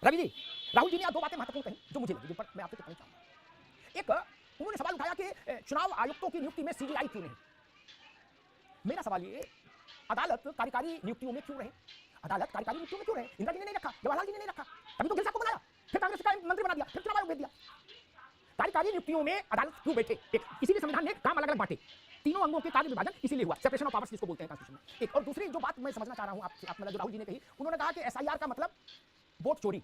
रवि जी, राहुल जी ने दो बातें महत्वपूर्ण कही जो मुझे लगी, जिन पर मैं आपसे टिप्पणी चाहूंगा। एक, उन्होंने सवाल उठाया कि चुनाव आयुक्तों की नियुक्ति में सीबीआई क्यों नहीं। मेरा सवाल ये, अदालत कार्यकारी नियुक्तियों में क्यों रहे? अदालत कार्यकारी नियुक्तियों में क्यों रहे? इंदिरा जी ने नहीं रखा, जवाहरलाल जी ने नहीं रखा, तभी तो गिल साहब को बनाया, फिर कांग्रेस का मंत्री बना दिया, फिर चुनाव आयोग भेज दिया। कार्यकारी नियुक्तियों में अदालत क्यों बैठे? एक, इसीलिए संविधान ने काम अलग अलग बांटे, तीनों अंगों के कार्य विभाजन इसीलिए हुआ, सेपरेशन ऑफ पावर्स जिसको बोलते हैं कॉन्स्टिट्यूशन में। एक, और दूसरी जो बात मैं समझना चाह रहा हूं आपसे, आप जो राहुल जी ने कही, उन्होंने कहा कि एसआईआर का मतलब वोट चोरी,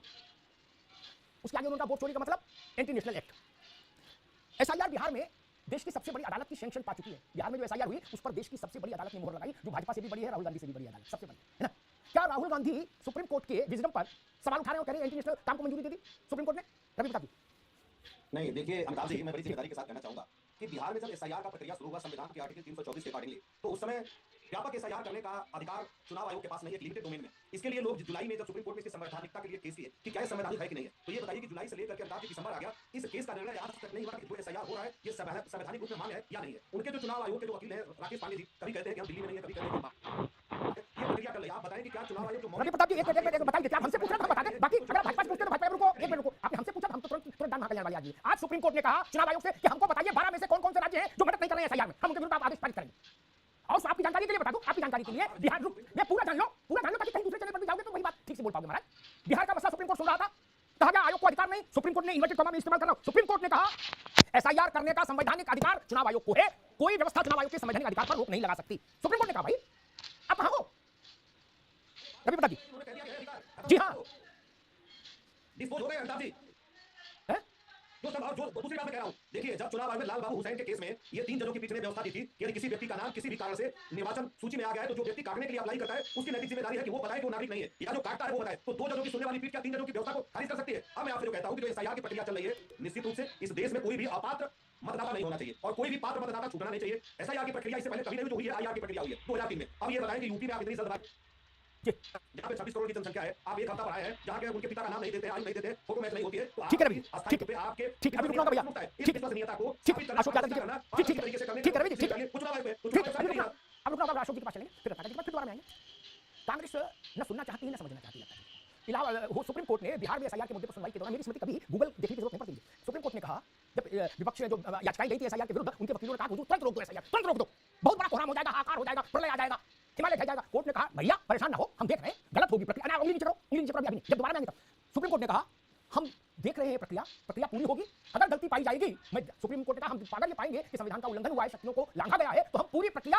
उसके आगे उनका वोट चोरी का मतलब anti national act. SIR Bihar में देश की सबसे बड़ी अदालत की सैंक्शन पा चुकी है। बिहार में जो एसआईआर हुई उस पर देश की सबसे बड़ी अदालत ने मोहर लगाई, जो भाजपा से भी बड़ी है, राहुल गांधी से भी बड़ी अदालत, सबसे बड़ी है ना। क्या राहुल गांधी सुप्रीम कोर्ट के विजडम पर सवाल उठा रहे हो, कह रहे हैं एंटी नेशनल काम को मंजूरी दे दी सुप्रीम कोर्ट ने? रवि बता दीजिए। नहीं, देखिए अमिताभ जी, मैं बड़ी जिम्मेदारी के साथ कहना चाहूंगा कि बिहार में जब एसआईआर का प्रक्रिया शुरू हुआ संविधान के आर्टिकल 324 के अकॉर्डिंगली, तो उस समय व्यापक एसआईआर करने का अधिकार चुनाव आयोग के पास नहीं है, एक लिमिटेड डोमेन में। इसके लिए लोग जुलाई में जब सुप्रीम कोर्ट में इसकी संवैधानिकता के लिए केस किए कि क्या ये संवैधानिक है कि नहीं है, तो ये बताइए कि जुलाई से लेकर के अंदाज दिसंबर आ गया, इस केस का निर्णय आज तक नहीं हुआ कि जो एसआईआर हो रहा है ये संवैधानिक रूप में मान्य है या नहीं है। उनके जो चुनाव आयोग के जो वकील हैं राकेश पांडे जी, कभी कहते हैं कि हम दिल्ली में नहीं है, कभी कहते हैं ये प्रक्रिया कर ले। आप बताएं कि क्या चुनाव आयोग जो रवि प्रताप जी, एक बताइए, क्या हमसे पूछ रहे थे, बता दें, बाकी अगर भाजपा से पूछते तो भाजपा रुको, एक मिनट रुको, आपने हमसे पूछा, हम तो तुरंत दान मांगने वाले आदमी। आज सुप्रीम कोर्ट ने कहा चुनाव आयोग से कि हमको बताइए 12 में से कौन कौन से राज्य हैं जो मदद नहीं कर रहे हैं एसआईआर में, हम उनके विरुद्ध आदेश पारित करेंगे। और आपकी जानकारी के लिए बता दूं, आपकी जानकारी के लिए, बिहार मैं पूरा जान लो ताकि कहीं दूसरे चैनल पर भी जाओगे तो वही बात ठीक से बोल पाओगे। महाराज, बिहार का मसला सुप्रीम कोर्ट सुन रहा था, कहा गया आयोग को अधिकार नहीं, सुप्रीम कोर्ट ने इन्वर्टेड कॉमा में इस्तेमाल कर रहा हूं, सुप्रीम कोर्ट ने कहा एसआईआर करने का संवैधानिक अधिकार चुनाव आयोग को है, कोई व्यवस्था चुनाव आयोग के संवैधानिक अधिकार पर रोक नहीं लगा सकती। सुप्रीम कोर्ट ने कहा भाई आप कहां हो? रवि प्रताप जी हाँ, डिस्पोज हो गए अमिताभ जी। जो दूसरी बात मैं कह रहा हूं, देखिए जब चुनाव आयोग में लाल बाबू हुसैन के केस में ये 3 जजों की पीठ ने व्यवस्था दी थी कि यदि किसी व्यक्ति का नाम किसी भी कारण से निर्वाचन सूची में आ गया है तो जो व्यक्ति काटने के लिए अप्लाई करता है उसकी नैतिक जिम्मेदारी है कि वो बताए कि वो नागरिक नहीं है, या जो काटता है वो बताए। तो 2 जजों की सुनने वाली पीठ क्या 3 जजों की व्यवस्था को खारिज कर सकती है? अब मैं आपसे जो कहता हूं कि जो एसआईआर की प्रक्रिया चल रही है, निश्चित रूप से इस देश में कोई भी अपात्र मतदाता नहीं होना चाहिए और कोई भी पात्र मतदाता छूटना नहीं चाहिए। एसआईआर की प्रक्रिया इससे पहले कभी नहीं हुई है, आईआर की प्रक्रिया हुई है 2003 में। अब ये बताएं कि यूपी में आप इतनी जल्दबाजी, जहाँ पे 26 करोड़ की जनसंख्या है, आप एक हफ्ता बढ़ाए हैं, जहाँ के उनके पिता का नाम नहीं देते, आयु नहीं देते, फोटो मैच नहीं होती है, तो ठीक है रवि, ठीक है, आपके ठीक, अभी रुकना भैया, इस विश्वसनीयता को ठीक, अशोक यादव जी, ठीक तरीके से करने, ठीक है रवि जी, ठीक, अब रुकना, अशोक जी के पास चलेंगे, फिर दोबारा में आएंगे। कांग्रेस न सुनना चाहती है न समझना चाहती है। इलाहाबाद सुप्रीम कोर्ट ने बिहार में एसआईआर के मुद्दे पर सुनवाई के दौरान, मेरी स्मृति कभी गूगल देखने की जरूरत नहीं पड़ती, सुप्रीम कोर्ट ने कहा जब विपक्ष ने जो याचिकाएं गई थी एसआईआर के विरुद्ध, उनके वकीलों ने कहा तुरंत रोक दो एसआईआर, तुरंत रोक दो, बहुत बड़ा कोहराम हो जाएगा, हाहाकार हो जाएगा, प्रलय आ जाएगा, हिमालय ढह जाएगा। कोर्ट ने कहा भैया परेशान ना हो, हम देख रहे हैं गलत होगी प्रक्रिया, उंगली नीचे करो, उंगली नीचे करो, अभी जब दोबारा में आएंगे तब। सुप्रीम कोर्ट ने कहा हम देख रहे हैं प्रक्रिया पूरी होगी, अगर गलती पाई जाएगी, मैं सुप्रीम कोर्ट ने कहा हम अगर ये पाएंगे कि संविधान का उल्लंघन हुआ है, शक्तियों को लांघा गया है, तो हम पूरी प्रक्रिया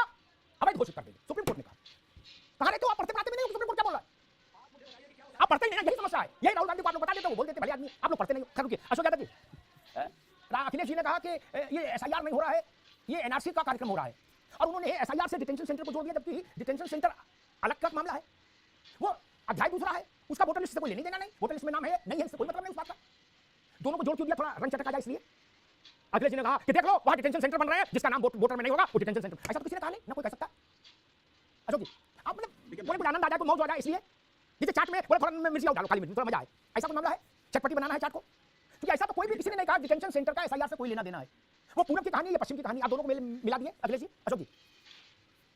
अवैध घोषित कर देंगे। सुप्रीम कोर्ट ने कहा, कहा रहे तो आप पढ़ते भी नहीं, सुप्रीम कोर्ट क्या बोल रहा है, आप पढ़ते नहीं, यही समस्या है, यही राहुल गांधी को आप लोग बता देते हो, बोल देते भले आदमी, आप लोग पढ़ते नहीं हो। खैर रुकिए, अशोक यादव जी, अखिलेश जी ने कहा कि ये एसआईआर नहीं हो रहा है, ये एनआरसी का कार्यक्रम हो रहा है, और उन्होंने एसआईआर से डिटेंशन सेंटर को जोड़ दिया, जबकि डिटेंशन सेंटर अलग का मामला है, वो अध्याय दूसरा है, उसका वोटर लिस्ट से कोई लेने देना नहीं, वोटर लिस्ट में नाम है नहीं है इससे कोई मतलब नहीं उस बात का, दोनों को जोड़ क्यों दिया, थोड़ा रंग चटका जाए इसलिए। अखिलेश जी ने कहा कि देख लो वहां डिटेंशन सेंटर बन रहे हैं, जिसका नाम वोटर में नहीं होगा वो डिटेंशन सेंटर, ऐसा तो किसी ने कहा नहीं, ना कोई कह सकता। अशोक जी, आप मतलब बोले आनंद आ जाए, कोई मौज आ जाए, इसलिए जैसे चाट में बोले थोड़ा मिर्ची डालो, काली मिर्च, थोड़ा मजा आए, ऐसा कोई मामला है, चटपटी बनाना है चाट को, क्योंकि ऐसा तो कोई भी किसी ने नहीं कहा डिटेंशन सेंटर का एसआईआर से कोई लेना देना है, वो पूरब की कहानी या पश्चिम की कहानी, आप दोनों को मिला दिए। अखिलेश जी, अशोक जी,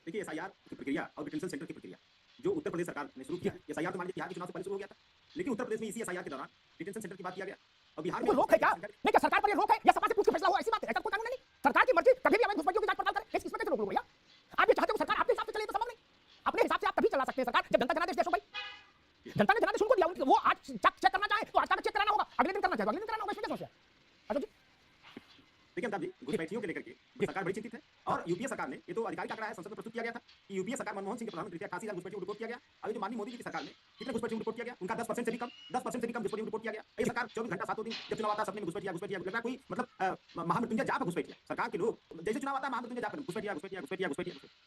देखिए एसआईआर की प्रक्रिया और डिटेंशन सेंटर की प्रक्रिया जो उत्तर प्रदेश सरकार ने शुरू किया है, एसआईआर तो मान लीजिए बिहार के चुनाव से पहले शुरू हो गया था, लेकिन उत्तर प्रदेश में इसी एसआईआर के दौरान डिटेंशन सेंटर की बात किया गया और बिहार में रोक है क्या? नहीं, क्या सरकार पर ये रोक है या सपा से पूछ के फैसला हुआ, ऐसी बात है, ऐसा कोई कानून नहीं, सरकार की मर्जी, कभी भी अवैध घुसपैठियों की जांच पड़ताल करे, इसमें कैसे रोक लो भैया? आप ये चाहते हो सरकार आपके हिसाब से चले तो संभव नहीं, अपने हिसाब से आप तभी चला सकते हैं सरकार जब जनता जनादेश दे। अशोक भाई, जनता ने जनादेश उनको दिया, वो आज चेक करना चाहे तो आज तक चेक कराना होगा, अगले दिन करना चाहे अगले दिन कराना होगा, इसमें क्या समस्या है? अशोक जी, देखिए अमिताभ जी, घुसपैठियों को लेकर के सरकार बड़ी चिंतित है और यूपीए सरकार ने, ये तो आधिकारिक आंकड़ा है, संसद में प्रस्तुत किया गया था कि यूपीए सरकार मनमोहन सिंह के प्रधानमंत्री थे, 88,000 घुसपैठियों को रिपोर्ट किया गया, और जो माननीय मोदी जी की सरकार ने कितने घुसपैठियों को रिपोर्ट किया गया, उनका 10% से भी कम घुसपैठियों को रिपोर्ट किया गया। ये सरकार 24 घंटा 7 दिन जब चुनाव आता है सबने घुसपैठिया लग रहा है कोई मतलब महामृत्युंजय जाप घुसपैठिया, सरकार के लोग जैसे चुनाव आता है महामृत्युंजय जाप घुसपैठिया,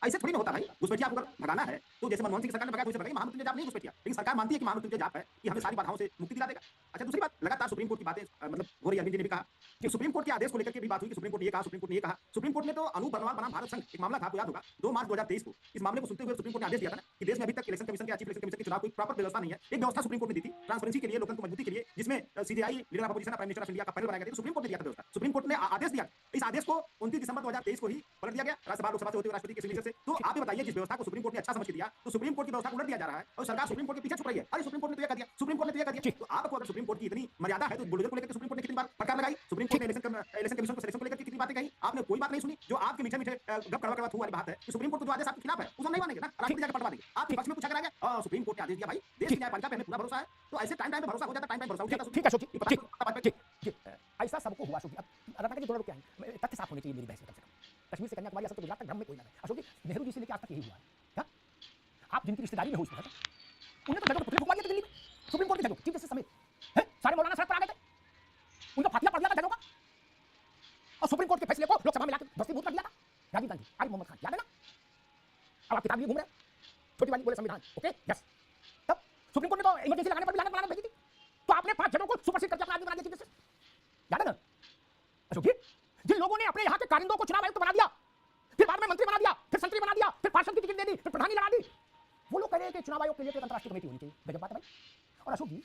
ऐसे थोड़ी ना होता भाई, घुसपैठिया आपको भगाना है तो जैसे मनमोहन सिंह सरकार ने भगाया वैसे भगाइए, महामृत्युंजय जाप नहीं घुसपैठिया, लेकिन सरकार मानती है कि महामृत्युंजय जाप है कि हमें सारी बाधाओं से मुक्ति दिला देगा। अच्छा, दूसरी बात, लगातार सुप्रीम कोर्ट की बातें मतलब हो रही है, अरविंद जी ने भी कहा कि सुप्रीम कोर्ट के आदेश को लेकर के भी बात हुई कि सुप्रीम कोर्ट ने ये कहा, सुप्रीम कोर्ट ने तो अनूप वर्मा बनाम भारत संघ एक मामला था, आपको याद होगा 2 मार्च 2023 को, इस मामले को सुनते हुए सुप्रीम कोर्ट ने आदेश दिया था कि देश में अभी तक इलेक्शन कमीशन के, चीफ इलेक्शन कमीशन के चुनाव की प्रॉपर व्यवस्था नहीं है, एक व्यवस्था सुप्रीम कोर्ट ने दी थी ट्रांसपेरेंसी के लिए, लोकतंत्र को मजबूती के लिए, जिसमें CJI leader of opposition prime minister of India का पैनल बनाया गया था, सुप्रीम कोर्ट ने दिया था व्यवस्था, सुप्रीम कोर्ट ने आदेश दिया, इस आदेश को 29 दिसंबर 2023 को ही पलट दिया गया राज्यसभा लोकसभा से होते हुए राष्ट्रपति के सिग्नेचर से। तो आप ये बताइए, जिस व्यवस्था को सुप्रीम कोर्ट ने अच्छा समझ के दिया, तो सुप्रीम कोर्ट की व्यवस्था को उलट दिया जा रहा है और सरकार सुप्रीम कोर्ट के पीछे छुप रही है। अरे सुप्रीम कोर्ट ने तो ये कर दिया, सुप्रीम कोर्ट ने तो ये कर दिया, तो आपको अगर सुप्रीम कोर्ट की इतनी मर्यादा है तो बुलडोजर को लेकर सुप्रीम कोर्ट ने कितनी बार फटकार लगाई, सुप्रीम कोर्ट ने इलेक्शन कमीशन को सिलेक्शन को लेकर कितनी बातें कही, आपने कोई बात नहीं सुनी। जो आपके मीठे मीठे गप कड़वा कड़वा थू वाली बात है कि सुप्रीम कोर्ट जो आदेश आपके खिलाफ है उसको नहीं मानेंगे ना, राष्ट्रपति जाकर पलटवा देंगे। आपके पक्ष में पूछा कराएगा सुप्रीम कोर्ट ने आदेश दिया भाई, देश की न्यायपालिका पे हमें पूरा भरोसा है, तो ऐसे टाइम टाइम पे भरोसा हो जाता, टाइम टाइम भरोसा उठ जाता। ठीक है अशोक जी, ठीक, ऐसा सबको हुआ अशोक जी। अब रत्नाकर जी थोड़ा रुक के आएंगे, तथ्य साफ होने चाहिए मेरी बहस में कम से कम। कश्मीर से कन्याकुमारी असम से गुजरात तक भ्रम में कोई ना रहे। अशोक जी, नेहरू जी से लेकर आज तक यही हुआ है। हाँ? आप जिनकी रिश्तेदारी में हो इसमें, उन्हें तो जगह पुतले फुकवा दिए थे दिल्ली में, सुप्रीम कोर्ट की जगह, चीफ जस्टिस समेत। सारे मौलाना सड़क पर आ गए थे, उनका फातिया पड़ गया था जगहों का, और सुप्रीम कोर्ट के फैसले को लोकसभा में लाकर भस्मीभूत कर दिया था राजीव गांधी, आरिफ मोहम्मद खान, याद है ना? अब आप किताब लिए घूम रहे हैं, छोटी वाली बोले संविधान, ओके यस। तब सुप्रीम कोर्ट ने तो इमरजेंसी लगाने पर भी लानत भेजी थी, तो आपने 5 जजों को सुपरसीड करके अपना आदमी बना दिया चीफ जस्टिस, याद है ना अशोक जी? जिन लोगों ने अपने यहाँ के कारिंदों को चुनाव आयुक्त बना दिया, फिर बाद में मंत्री बना दिया, फिर संतरी बना दिया, फिर पार्षद की टिकट दे दी, फिर प्रधानी लगा दी, वो लोग कह रहे हैं कि चुनाव आयोग के लिए एक अंतर्राष्ट्रीय कमेटी होनी चाहिए। गजब बात है भाई। और Ashok ji,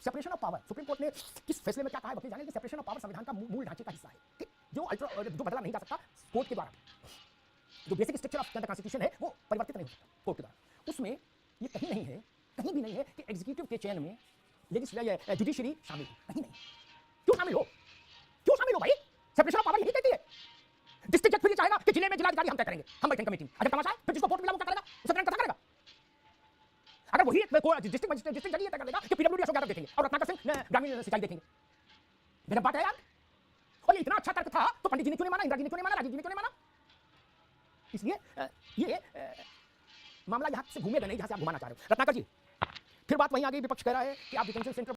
separation of power, supreme court ने किस फैसले में क्या कहा है वकील जाने कि सेपरेशन ऑफ पावर संविधान का मूल ढांचे का हिस्सा है, ठीक? जो बदला नहीं जा सकता कोर्ट के द्वारा, जो basic structure of the constitution है वो परिवर्तित नहीं हो सकता कोर्ट के द्वारा। उसमें ये कहीं नहीं है, कहीं भी नहीं है कि एग्जीक्यूटिव के चयन में जुडिशरी शामिल हो, कहीं नहीं। क्यों शामिल हो? क्यों शामिल हो भाई? सेपरेशन ऑफ पावर यही कहती है। डिस्ट्रिक्ट जज फिर ये चाहेगा कि जिले में जिलाधिकारी हम तय करेंगे, हम बैठेंगे कमेटी में। अगर तमाशा है, फिर जिसको वोट मिला वो क्या करेगा? उसे ग्रहण करेगा। अगर वही डिस्ट्रिक्ट जज ये तय कर देगा कि पीडब्ल्यूडी अशोक यादव देखेंगे और रत्नाकर सिंह ग्रामीण सिंचाई देखेंगे, गजब बात है यार। और ये इतना अच्छा तर्क था तो पंडित जी ने क्यों नहीं माना, इंदिरा जी ने क्यों नहीं माना, राजीव जी ने क्यों नहीं माना? इसलिए ये मामला यहाँ से घूमेगा नहीं जहां से आप घुमाना चाह रहे हो। रत्नाकर जी, फिर बात वहीं आ गई, विपक्ष कह रहा है कि आप डिटेंशन सेंटर